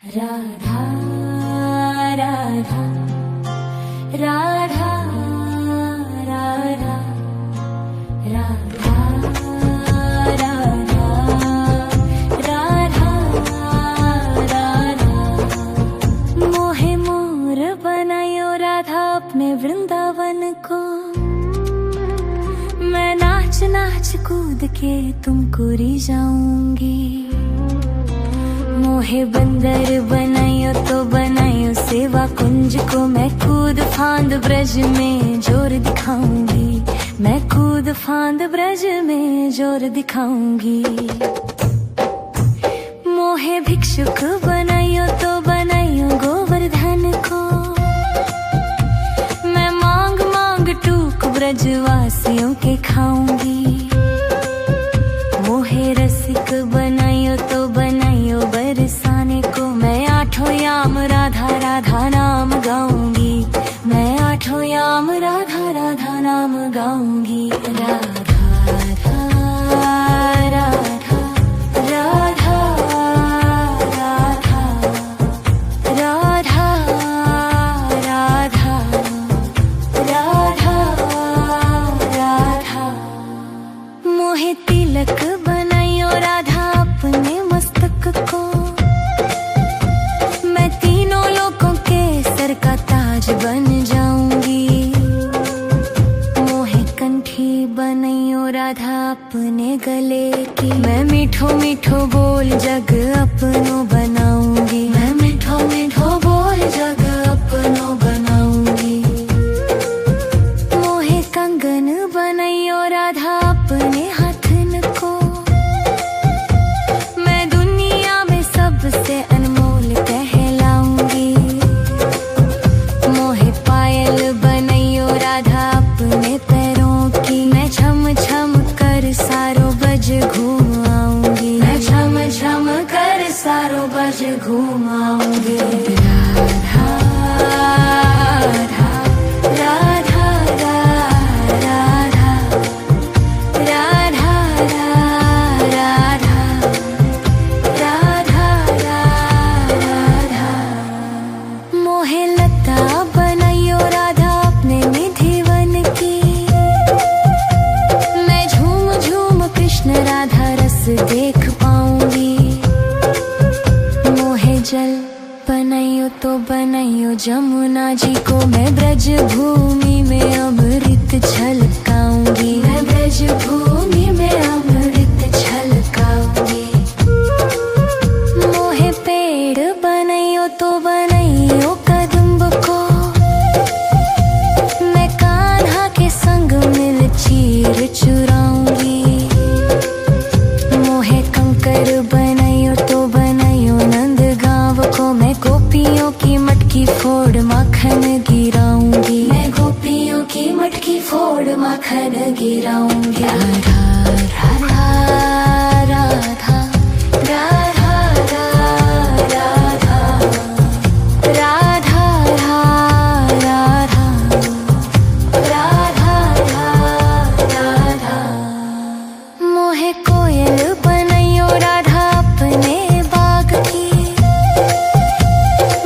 राधा राधा राधा राधा राधा राधा राधा राधा मोहे मोर बनायो राधा अपने वृंदावन को। मैं नाच नाच कूद के तुमको रिझाऊंगी। मोहे बंदर बनायो तो बनायो सेवा कुंज को। मैं कूद फांद ब्रज में जोर दिखाऊंगी। मैं कूद फांद ब्रज में जोर दिखाऊंगी। मोहे भिक्षुक बनायो तो बनायो गोवर्धन को। मैं मांग मांग टूक ब्रजवासियों के खाऊंगी। मोहे रसिक बनायो तो बनायो बरसाने को। मैं आठों याम राधा राधा नाम गाऊंगी। मैं आठों याम राधा राधा नाम गाऊंगी। राधा राधा राधा राधा राधा राधा राधा राधा। मोहे तिलक बनायो राधा अपने मस्तक को। मैं तीनों लोगों के सर का ताज बन जाऊंगी। मोहे कंठी बनायो राधा अपने गले की। मैं मीठो मीठो बोल जग अपनो बनाऊंगी। मैं मीठो मीठो बोल जग अपनो बनाऊंगी। मोहे कंगन बनायो राधा अपने हाथन को। मैं दुनिया में सबसे अनमोल कहलाऊंगी। मोहे पायल बनायो राधा अपने पैरों की। मैं छम छम कर सारो बज घूम आऊंगी। मैं छम छम कर सारो बज घूम आऊंगी। राधा राधा राधा राधा राधा राधा राधा राधा। मोहे लता बनायो राधा अपने निधि वन की। मैं झूम झूम कृष्ण राधा रस देख पाऊंगी। मोहे जल बनायो तो बनायो जमुना जी को। मैं ब्रज भूमि में अमृत छलकाऊंगी। मैं ब्रज भूमि में अमृत छलकाऊंगी। मोहे पेड़ बनायो तो बनायो कदम्ब को। मैं कान्हा के संग मिल चीर चुराऊंगी। मोहे कंकर बनायो तो बनायो नंद गांव को। मैं गोपियों की मटकी फोड़ माखन गिराऊंगी। मैं गोपियों की मटकी फोड़ माखन गिराऊंगी। राधा राधा राधा राधा राधा राधा राधा राधा। मोहे कोयल बनायो राधा अपने बाग की।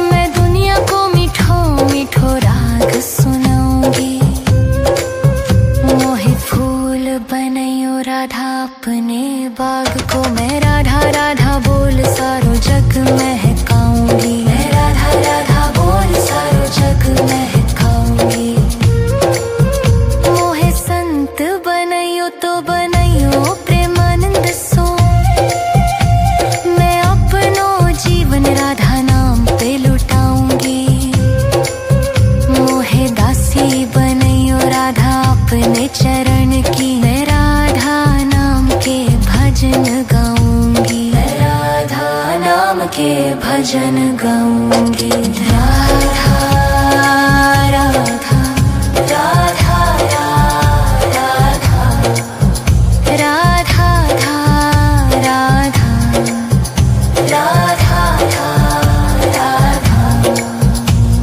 मैं दुनिया को मीठो मीठो राग सुनाऊंगी। मोहे फूल बनायो राधा अपने बाग को। मैं राधा राधा बोल सारो जग महकाऊंगी। मैं राधा राधा बोल सारो जग महकाऊंगी। मोहे संत बनायो तो बनायो प्रेमानंद सो। मैं अपनो जीवन राधा नाम पे लुटाऊंगी। मोहे दासी बनायो राधा अपने चरण की। मैं राधा नाम के भजन गाऊंगी। मैं राधा नाम के भजन गाऊंगी। राधा राधा राधा राधा राधा राधा राधा।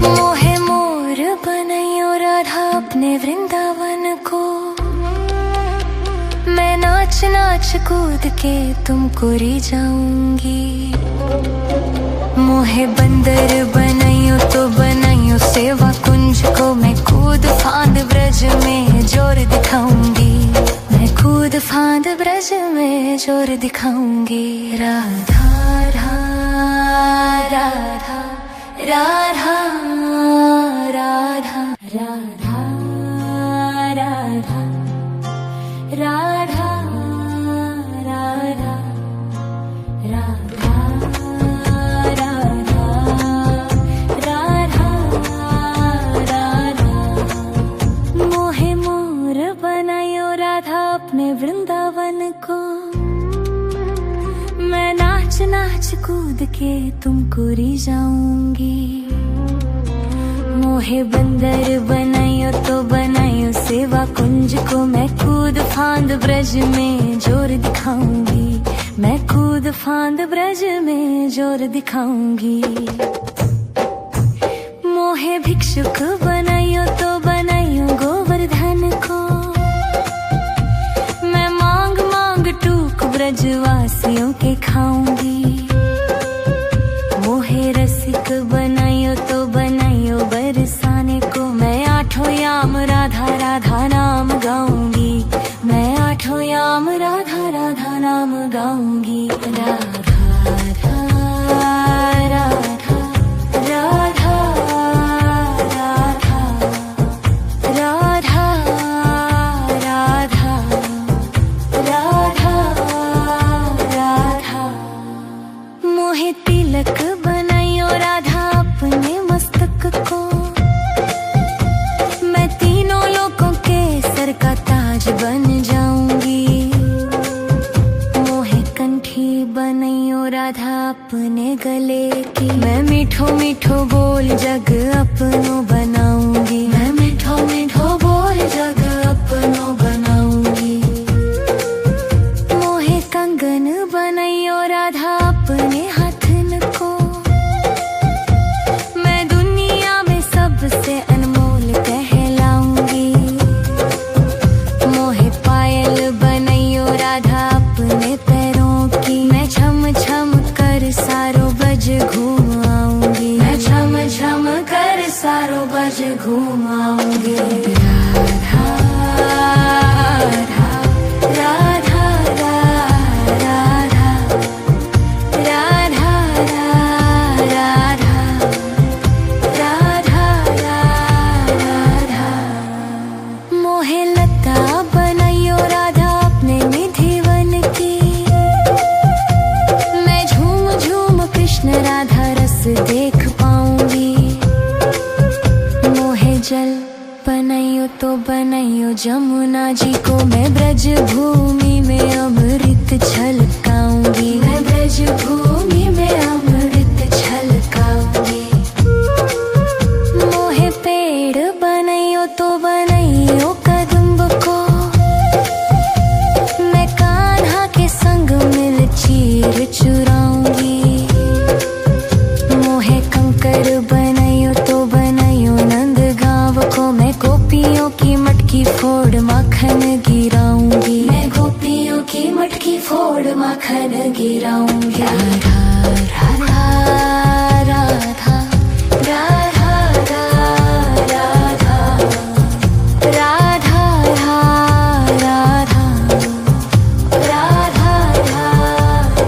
मोहे मोर बनायो राधा अपने वृंदावन को। मैं नाच नाच कूद के तुमको रिझाऊंगी। मोहे बंदर बनाइयो तो बनाइयो सेवा कुंज को मैं कूद फांद ब्रज में जोर दिखाऊंगी, मैं कूद फांद ब्रज में जोर दिखाऊंगी। राधा राधा राधा राधा राधा राधा राधा राधा राधा राधा राधा राधा। मोहे मोर बनायो राधा अपने वृंदावन को, मैं नाच नाच कूद के तुमको रिझाऊंगी। मोहे बंदर बनायो तो बनायो सेवा कुंज को, मैं कूद फांद ब्रज में जोर दिखाऊंगी, मैं कूद फांद ब्रज में जोर दिखाऊंगी। मोहे भिक्षुक बनायो तो बनायो गोवर्धन को, मैं मांग मांग टूक ब्रजवासियों के खाऊंगी। मोहे रसिक बनायो तो बनायो बरसाने को, मैं आठों याम राधा राधा नाम गाऊंगी, मैं आठों याम राधा राधा नाम गाऊंगी। राधा राधा राधा राधा राधा राधा राधा राधा। मोहे तिलक बनायो राधा अपने मस्तक को, मैं तीनों लोगों के सर का ताज बन जाऊंगी। मोहे कंठी बनायो राधा अपने गले की, मैं मीठो मीठो बोल जग अपनो बनाऊंगी, मैं मीठो मीठो बोल जग अपनो बनाऊंगी। मोहे कंगन बनायो राधा अपने हाथन को, मैं दुनिया में सबसे अनमोल कहलाऊंगी। मोहे पायल बनायो राधा अपने पैरों की, मैं छम छम कर सारो बज घूम आऊंगी, मैं छम छम कर सारो बज घूम आऊंगी। राधा राधा राधा राधा राधा राधा राधा। मोहे लता बनायो राधा अपने निधि वन की, मैं झूम झूम कृष्ण राधा रस देख पाऊंगी। मोहे जल बनायो तो बनायो जमुना जी को, मैं ब्रज भूमि में अमृत छलकाऊंगी, मैं ब्रज भूमि में अमृत छलकाऊंगी। मोहे पेड़ बनायो तो बनायो कदम्ब को, मैं कान्हा के संग मिल चीर चुराऊंगी। मोहे कंकर बनायो तो बनायो नंद गांव को, मैं गोपियों की मटकी फोड़ माखन गिराऊंगी, मैं गोपियों की मटकी फोड़ माखन गिराऊंगी। राधा राधा राधा राधा राधा राधा राधा राधा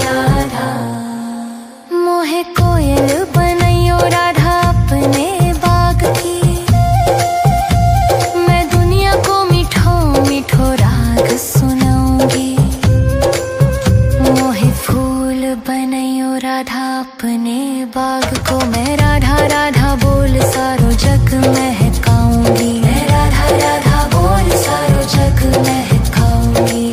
राधा। मोहे कोयल बनायो राधा अपने बाग की, मैं दुनिया को मीठो मीठो राग सुनाऊंगी। मोहे फूल बनायो राधा अपने बाग को, मैं राधा राधा बोल सारो जग महकाऊंगी, मैं राधा राधा बोल सारो जग महकाऊंगी।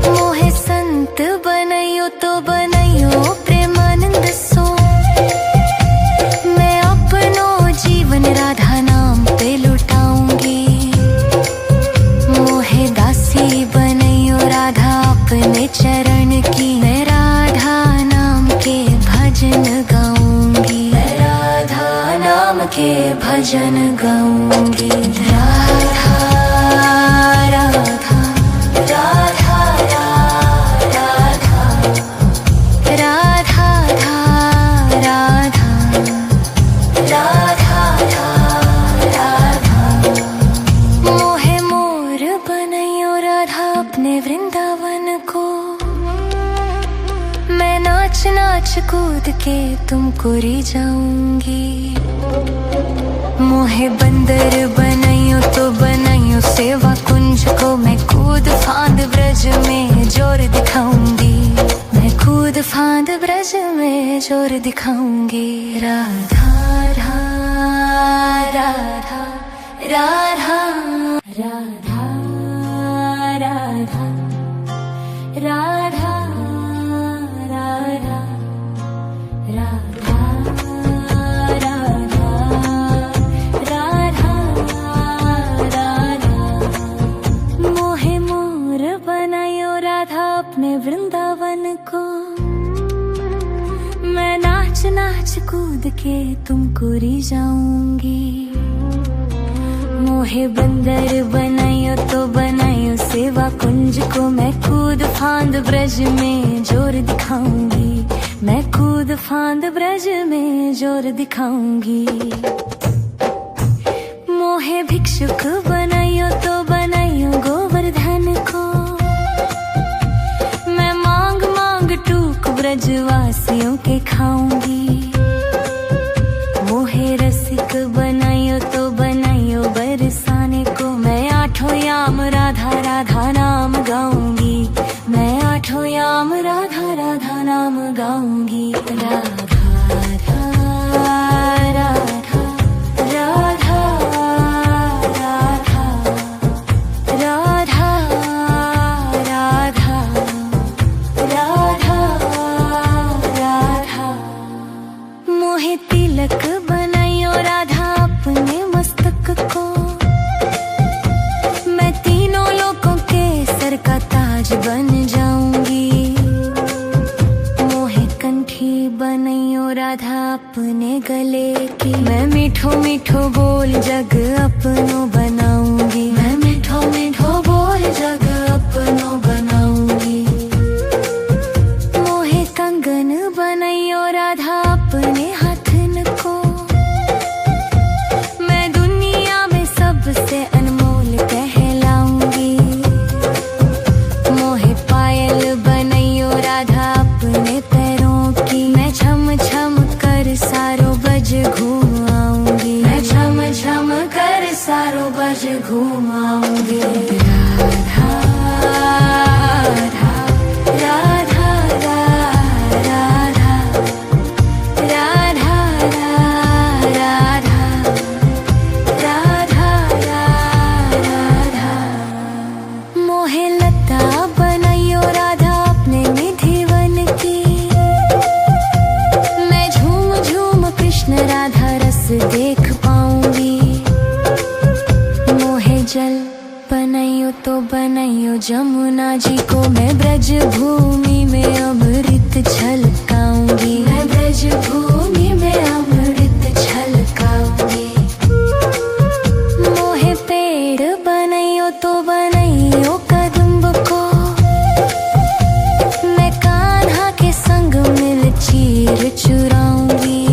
मोहे संत बनायो तो बनायो प्रेमानंद सो, मैं अपनो जीवन राधा नाम पे लुटाऊंगी। मोहे दासी बनायो राधा अपने चरण की, मैं राधा नाम के भजन गाऊंगी, मैं राधा नाम के भजन गाऊंगी। राधा राधा राधा राधा राधा राधा कूद के तुमको री जाऊंगी। मोहे बंदर बनाइयो तो बनाइयो सेवा कुंज को, मैं कूद फांद ब्रज में जोर दिखाऊंगी। मैं कूद फांद ब्रज में जोर दिखाऊंगी। राधा राधा राधा राधा राधा राधा राधा राधा राधा राधा। मोहे मोर बनायो राधा अपने वृंदावन को, मैं नाच नाच कूद के तुमको री जाऊंगी। मोहे बंदर बनायो तो बनायो सेवा कुंज को, मैं कूद फांद ब्रज में जोर दिखाऊंगी। मैं कूद फांद ब्रज में जोर दिखाऊंगी। मोहे भिक्षुक बनायो तो बनायो गोवर्धन को, मैं मांग मांग टूक ब्रजवासियों के खाऊंगी। मोहे रसिक बनायो तो बनायो बरसाने को, मैं आठों याम राधा राधा नाम गाऊंगी। मैं आठों याम राधा राधा नाम गाऊंगी। राधा राधा राधा राधा राधा राधा राधा राधा। मोहे तिलक बनायो राधा अपने मस्तक को, मैं तीनों लोगों के सर का ताज बन जाऊंगी। मोहे कंठी बनायो राधा अपने गले की, मैं मीठो मीठो बोल जग अपनो बनाऊंगी। मैं मीठो मीठो बोल जग अपनो बनाऊंगी। मोहे कंगन बनायो राधा अपने हाथन को, मैं दुनिया में सबसे अनमोल कहलाऊंगी। मोहे पायल बनायो राधा अपने पैरों की, मैं छम छम कर सारो बज घूम आऊंगी। मैं छम छम कर सारो बज घूम आऊंगी। राधा राधा राधा राधा राधा राधा राधा राधा। मोहे लता बनायो राधा अपने निधिवन की, मैं झूम झूम कृष्ण राधा रस देख पाऊंगी। मोहे जल बनायो तो बनायो जमुना जी को, मैं ब्रज भूमि में अमृत छलकाऊंगी। मैं ब्रज भूमि में अमृत छलकाऊंगी। मोहे पेड़ बनायो तो बनायो कदम्ब को, मैं कान्हा के संग मिल चीर चुराऊंगी।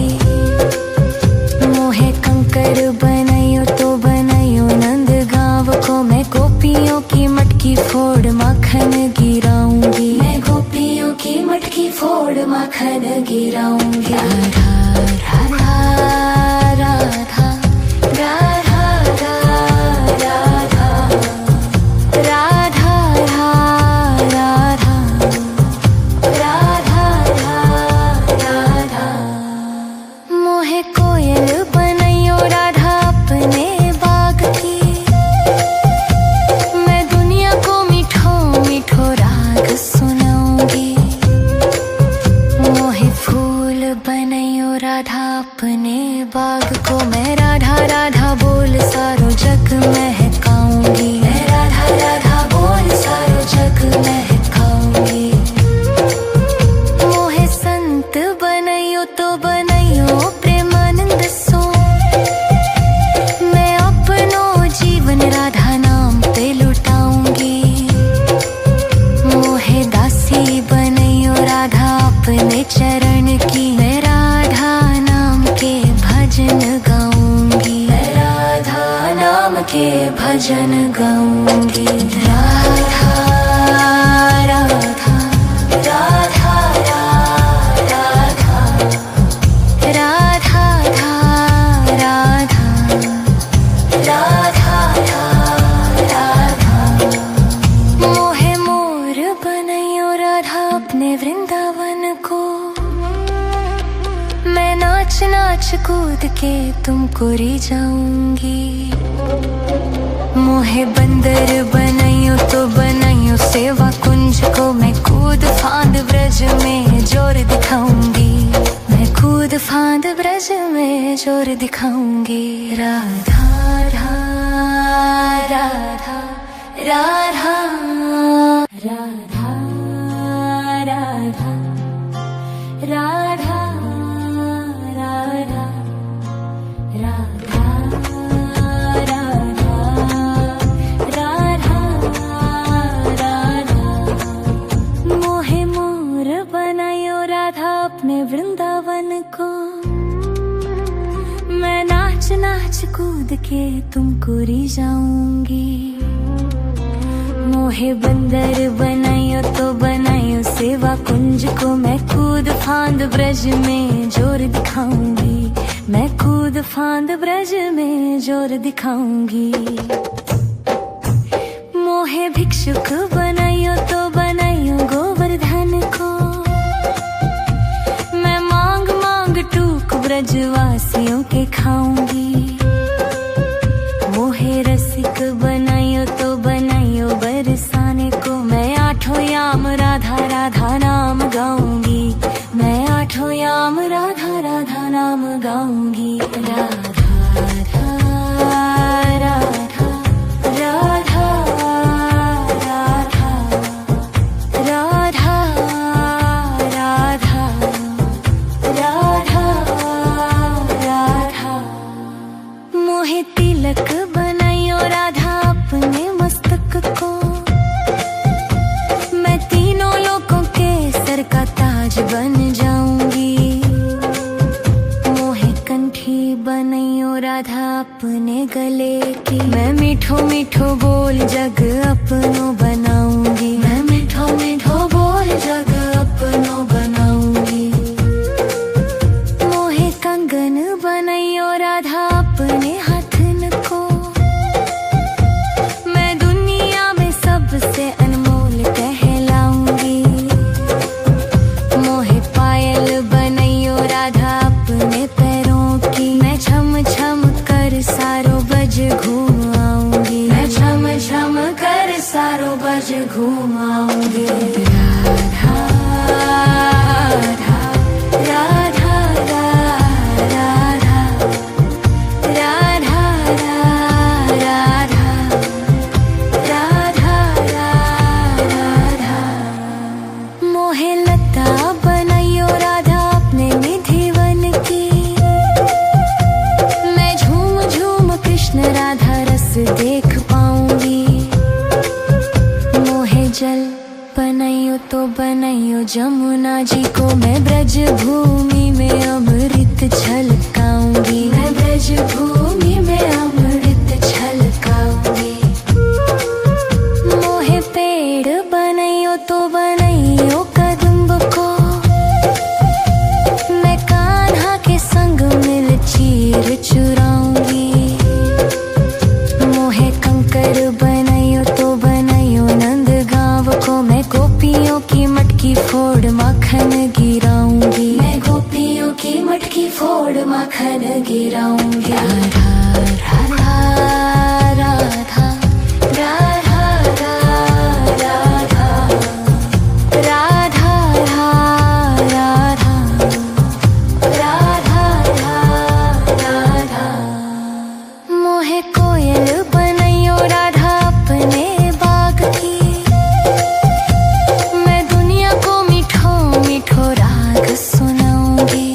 मोहे कंकर बनायो तो बनायो नंद गांव को, मैं गोपियों की मटकी फोड़ माखन गिराऊंगी। मैं गोपियों की मटकी फोड़ माखन गिराऊंगी। राधा राधा राधा राधा राधा राधा राधा राधा राधा। मोहे कोयल बनायो राधा अपने बाग की, मैं दुनिया को मीठो मीठो राग सुनाऊंगी। मोहे फूल बनायो राधा अपने बाग को, मैं राधा राधा बोल सारो जग महकाऊंगी। मैं राधा राधा बोल सारो जग महकाऊंगी। मोहे संत बनायो तो बनायो प्रेमानंद सो, मैं अपनो जीवन राधा नाम पे लुटाऊंगी। मोहे दासी बनायो राधा अपने चरण की, मैं राधा नाम के भजन गाऊंगी। मैं राधा नाम के भजन गाऊंगी। राधा राधा राधा राधा नाच नाच कूद के तुमको री जाऊंगी। मोहे बंदर बनाइयो तो बनाइयो सेवा कुंज को, मैं कूद फांद ब्रज में जोर दिखाऊंगी। मैं कूद फांद ब्रज में जोर दिखाऊंगी। राधा राधा राधा राधा राधा राधा राधा राधा राधा राधा। मोहे मोर बनायो राधा अपने वृंदावन को, मैं नाच नाच कूद के तुमको री जाऊंगी। मोहे बंदर बनाइयो तो बनाइयो सेवा कुंज को, मैं कूद फांद ब्रज में जोर दिखाऊंगी। मैं कूद फांद ब्रज में जोर दिखाऊंगी। मोहे भिक्षुक बनाइयो तो बनाइयो गोवर्धन को, मैं मांग मांग टूक ब्रजवासियों के खाऊंगी। मोहे रसिक बनाइयो तो बनाइयो बरसाने को, मैं आठों याम राधा राधा नाम गाऊंगी। मैं आठों याम राधा राधा नाम गाऊंगी। राधा राधा राधा राधा राधा राधा राधा राधा। मोहे तिलक बनाइयो राधा अपने मस्तक को, मैं तीनों लोगों के सर का ताज बन जाऊंगी। मोहे कंठी बनाइयो राधा अपने गले की, मैं मीठो मीठो बोल जग अपनो बनाऊंगी। मैं मीठो मीठो बोल जग अपनो बनाऊंगी। मोहे कंगन बनाइयो राधा अपने हाथन को, मैं दुनिया में सबसे अनमोल कहलाऊंगी। मोहे पायल बनाइयो राधा अपने पैरों की, मैं छम छम कर सारो बज घूम आऊंगी। मैं छम छम कर सारो बज घूम आऊंगी। राधा राधा राधा राधा राधा राधा राधा राधा। मोहे लता बनाइयो राधा अपने निधिवन की, मैं झूम झूम कृष्ण राधा रस देख पाऊंगी। मोहे जल बनाइयो तो बनाइयो जमुना जी को, मैं ब्रज भूमि में अमृत छलकाऊंगी। मैं ब्रज भूमि में अमृत छलकाऊंगी। मोहे पेड़ बनाइयो तो बनाइयो कदम्ब को, मैं कान्हा के संग मिल चीर चुराऊंगी। मोहे कंकर बनाइयो तो बनाइयो नंद गांव को, मैं गोपियों की मटकी फोड़ माखन गिराऊंगी। मैं गोपियों की मटकी फोड़ माखन गिराऊंगी। राधा राधा राधा राधा राधा राधा राधा राधा राधा। मोहे कोयल बनाइयो राधा अपने बाग की, मैं दुनिया को मीठो मीठो राग सुनाऊंगी।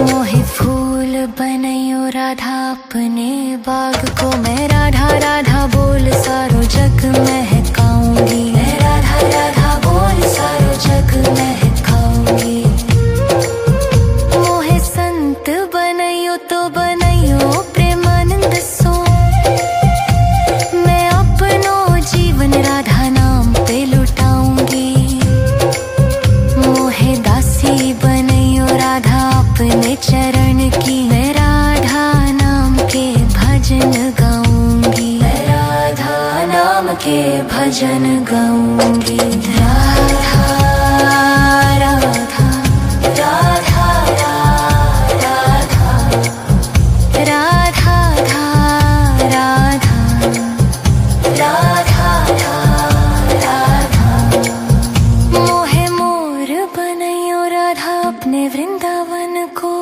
मोहे फूल बनाइयो राधा अपने बाग को, मैं राधा राधा बोल सारो जग महकाऊंगी। मैं राधा राधा बोल सारो जग महकाऊंगी। मोहे संत बनाइयो तो बनाइयो प्रेमानंद सो, मैं अपनो जीवन राधा नाम पे लुटाऊंगी। मोहे दासी बनाइयो राधा अपने चरण की, मैं राधा नाम के भजन गाऊंगी। मैं राधा नाम के भजन गाऊंगी। राधा राधा राधा राधा वृंदावन को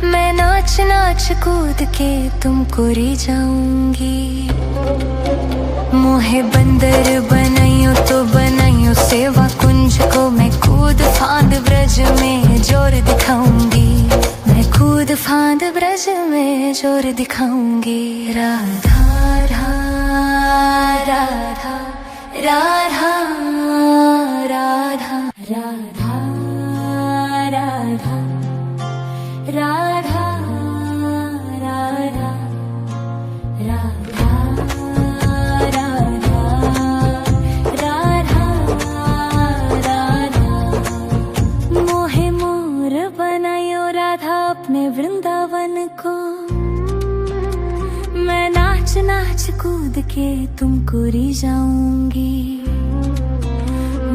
मैं नाच नाच कूद के तुमको री जाऊंगी। मोहे बंदर बनाइयो तो बनाइयो सेवा कुंज को मैं कूद फांद ब्रज में जोर दिखाऊंगी। मैं कूद फांद ब्रज में जोर दिखाऊंगी। राधा राधा राधा राधा राधा राधा राधा राधा राधा राधा राधा। मोहे मोर बनायो राधा अपने वृंदावन को मैं नाच नाच कूद के तुमको री जाऊंगी।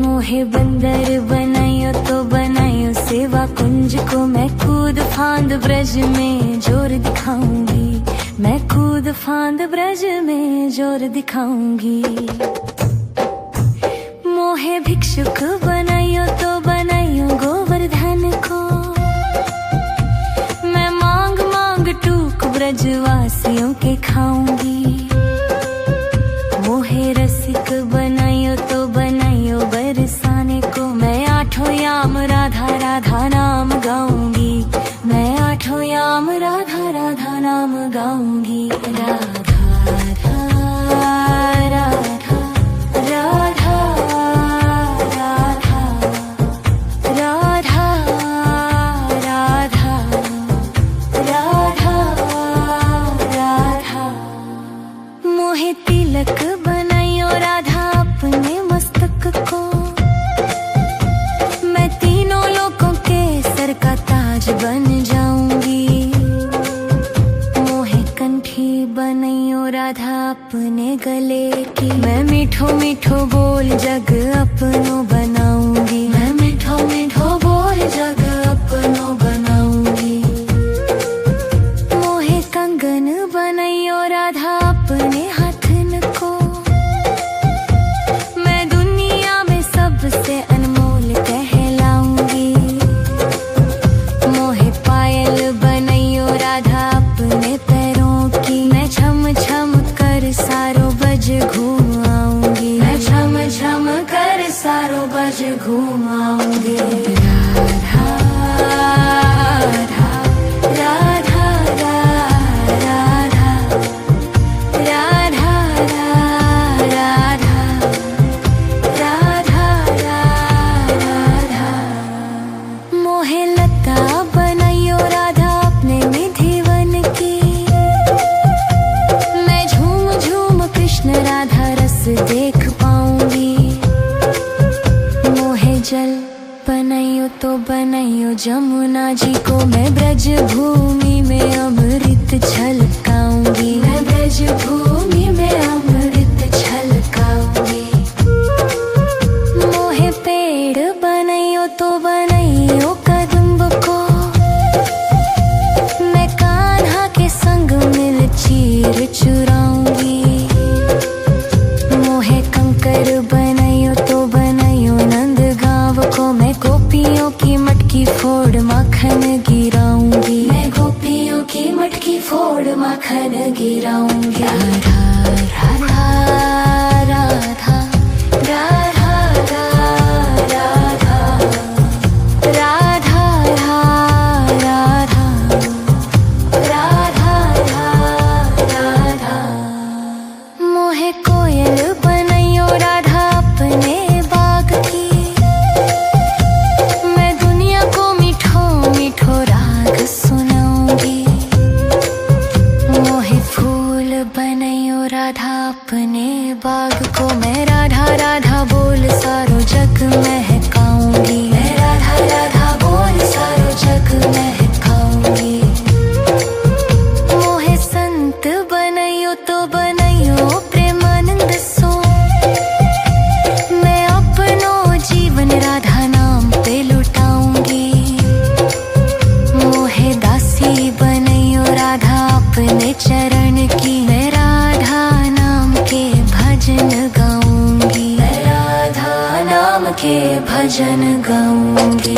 मोहे बंदर बनाइयो तो बनाइयो सेवा कुंज को मैं कूद फांद ब्रज में जोर दिखाऊंगी। मैं कूद फांद ब्रज में जोर दिखाऊंगी। मोहे भिक्षुक बनाइयो तो बनाइयो गोवर्धन को मैं मांग मांग टूक ब्रजवासियों के खाऊंगी। मोहे रसिक बनाइयो तो बनाइयो बरसाने को मैं आठों याम राधा राधा नाम गाऊंगी। मैं आठों याम राधा राधा नाम गाऊंगी। राधा राधा राधा राधा राधा राधा राधा राधा। मोहे तिलक बनाइयो राधा अपने मस्तक को मैं तीनों लोगों के सर का ताज बन जाऊंगी। मोहे कंठी बनाइयो राधा अपने गले की मैं मीठो मीठो बोल जग अपनो बनाऊंगी। मैं मीठो मीठो बोल जग अपनो बनाऊंगी। मोहे कंगन बनाइयो राधा अपने हाथन को मैं दुनिया में सबसे अनमोल कहलाऊंगी। मोहे पायल बनाइयो राधा अपने पैरों की मैं छम छम कर सारो बज घूम आऊंगी। मैं छम छम कर सारो बज घूम आऊंगी। राधा राधा राधा राधा राधा राधा राधा राधा। मोहे लता बनाइयो राधा अपने निधिवन की मैं झूम झूम कृष्ण राधा रस देख पाऊंगी। मोहे जल बनाइयो तो बनाइयो जमुना जी को मैं ब्रज भूमि में अमृत छलकाऊंगी। मैं ब्रज भूमि में अमृत छलकाऊंगी। मोहे पेड़ बनाइयो तो बनाइयो कदम्ब को मैं कान्हा के संग मिल चीर चुराऊंगी। मोहे कंकर बनाइयो तो बनाइयो नंद गांव को मैं गोपियों की मटकी फोड़ माखन गिराऊंगी। मैं गोपियों की मटकी फोड़ माखन गिराऊंगी। राधा राधा राधा राधा राधा राधा राधा राधा राधा। मोहे कोयल बनाइयो राधा अपने बाग की मैं दुनिया को मीठो मीठो राग सुनाऊंगी। मोहे फूल बनाइयो राधा अपने बाग को मैं राधा राधा बोल सारो जग महकाऊंगी। मैं राधा राधा बोल सारो जग महकाऊंगी। मोहे संत बनाइयो तो बनाइयो प्रेमानंद सो मैं अपनो जीवन राधा नाम पे लुटाऊंगी। मोहे दासी बनाइयो राधा अपने चरण की मैं राधा नाम के भजन गाऊंगी। मैं राधा नाम के भजन गाऊंगी।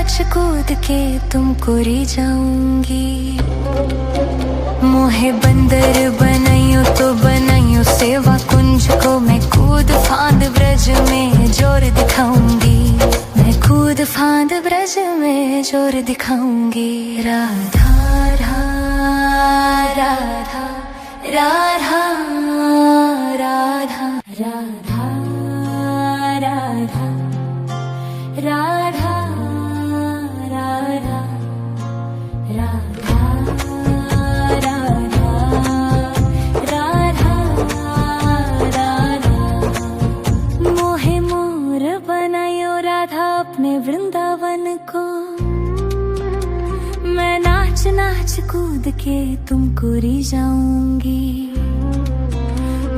नाच कूद के तुमको री जाऊंगी। मोहे बंदर बनाइयो तो बनाइयो सेवा कुंज को मैं कूद फांद ब्रज में जोर दिखाऊंगी। मैं कूद फांद ब्रज में जोर दिखाऊंगी। राधा राधा राधा राधा राधा राधा राधा राधा राधा राधा राधा मोहे मोर बनायो राधा अपने वृंदावन को। मैं नाच नाच कूद के तुमको री जाऊंगी।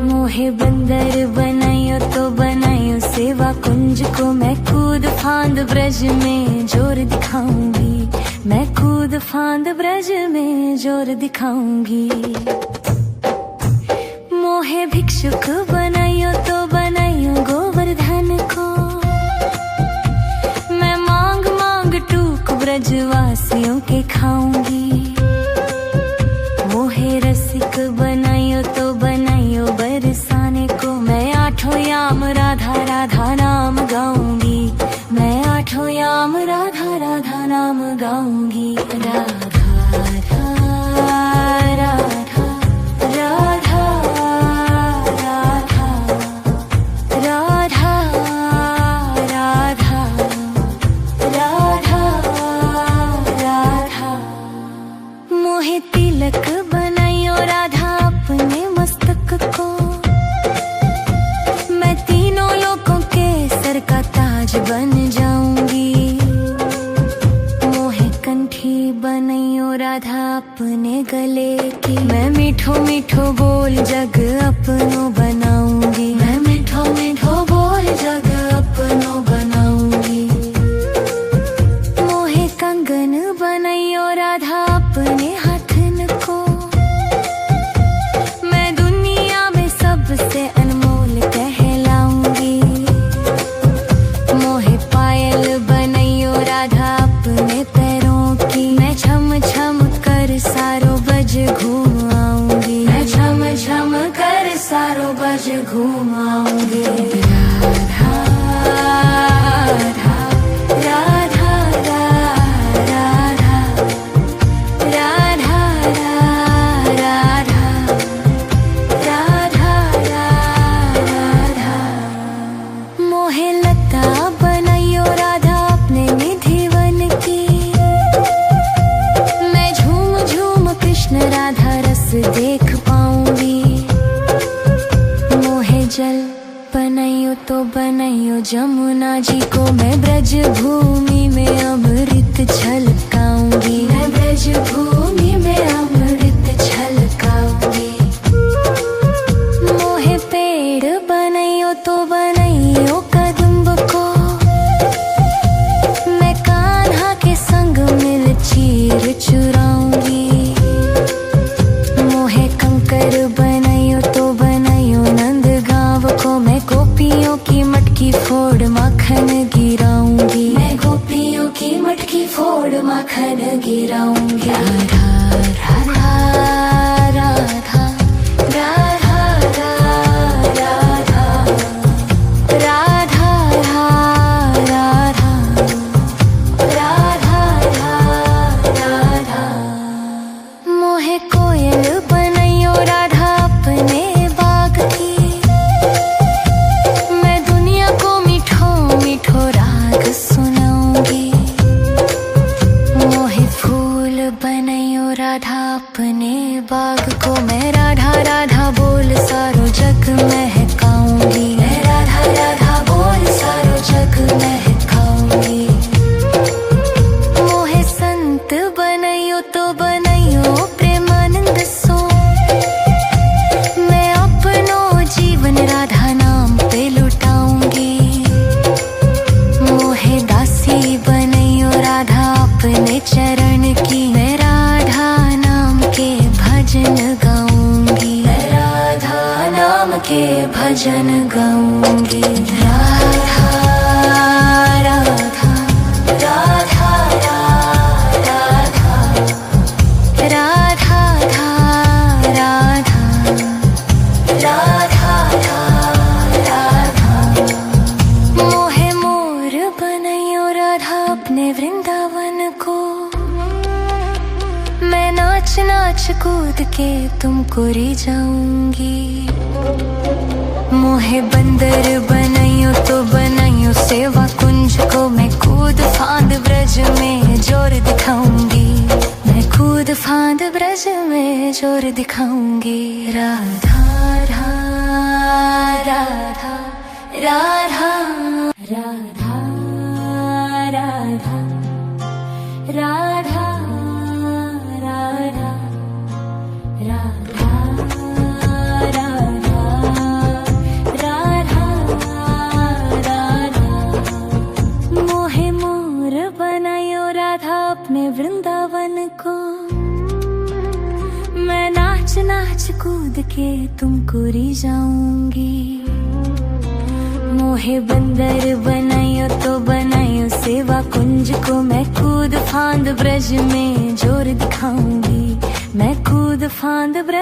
मोहे बंदर बनाइयो तो बनाइयो सेवा कुंज को मैं कूद फांद ब्रज में जोर दिखाऊंगी। मैं कूद फांद ब्रज में जोर दिखाऊंगी। मोहे भिक्षुक बनाइयो तो बनाइयो गोवर्धन को। मैं मांग मांग टूक ब्रजवासियों के खाऊंगी। मोहे रसिक बनाइयो तो बनाइयो बरसाने को। मैं आठों याम राधा राधा नाम गाऊंगी। मैं आठों याम राधा राधा नाम गाऊंगी। राधा राधा राधा राधा राधा राधा राधा राधा मोहे तिलक बनाइयो राधा अपने मस्तक को। मैं तीनों लोगों के सर का ताज बन जाऊंगी। मोहे कंठी बनाइयो राधा अपने गले की। मैं मीठो मीठो बोल जग अपनो बनाऊंगी। मैं मीठो मीठो बोल जग अपनो बनाऊंगी। मोहे कंगन बनाइयो राधा अपने हाथन को। मैं दुनिया में सबसे अनमोल कहलाऊंगी। मोहे पायल बनाइयो राधा अपने पैरों की। मैं छम छम कर सारो बज घूम आऊंगी। मैं छम छम कर सारो बज घूम आऊंगी। राधा राधा राधा राधा राधा राधा राधा राधा मोहे लता बनाइयो राधा अपने निधिवन की। मैं झूम झूम कृष्ण राधा रस देख पाऊंगी। मोहे जल बनाइयो तो बनाइयो जमुना जी को। मैं ब्रज भूमि में अमृत छलकाऊंगी। मैं ब्रज भूमि में अमृत छलकाऊंगी। मोहे पेड़ बनाइयो तो बनाइयो कदम्ब को। मैं कान्हा के संग मिल चीर चुराऊंगी। मोहे कंकर बनाइयो तो बनाइयो नंद गांव को। मैं गोपियों की मटकी फोड़ माखन गिराऊंगी। मैं गोपियों की मटकी फोड़ माखन गिराऊंगी। राधा राधा राधा राधा राधा राधा राधा राधा राधा मोहे कोयल बनाइयो राधा अपने बाग की। मैं दुनिया को मीठो मीठो राग सुनाऊंगी। मोहे फूल बनाइयो राधा अपने बाग को। मैं राधा राधा बोल सारो जग महकाऊंगी। मैं राधा राधा बोल सारो जग महकाऊंगी। मोहे संत बनाइयो तो बनाइयो प्रेमानंद सो। मैं अपनो जीवन राधा नाम पे लुटाऊंगी। मोहे दासी बनाइयो राधा अपने चरण की। मैं राधा नाम के भजन गाऊंगी। मैं राधा नाम के भजन गाऊंगी। राधा राधा राधा के तुमको रिझाऊंगी। मोहे बंदर बनाइयो तो बनाइयो सेवा कुंज को, मैं कूद फांद ब्रज में जोर दिखाऊंगी। मैं कूद फांद ब्रज में जोर दिखाऊंगी। राधा राधा राधा राधा राधा राधा राधा राधा राधा राधा राधा। मोहे मोर बनायो राधा अपने वृंदावन को, मैं नाच नाच कूद के तुमको रिझाऊंगी। मोहे बंदर बनाइयो तो बनाइयो सेवा कुंज को, मैं कूद फांद ब्रज में जोर दिखाऊंगी। मैं कूद फांद ब्रज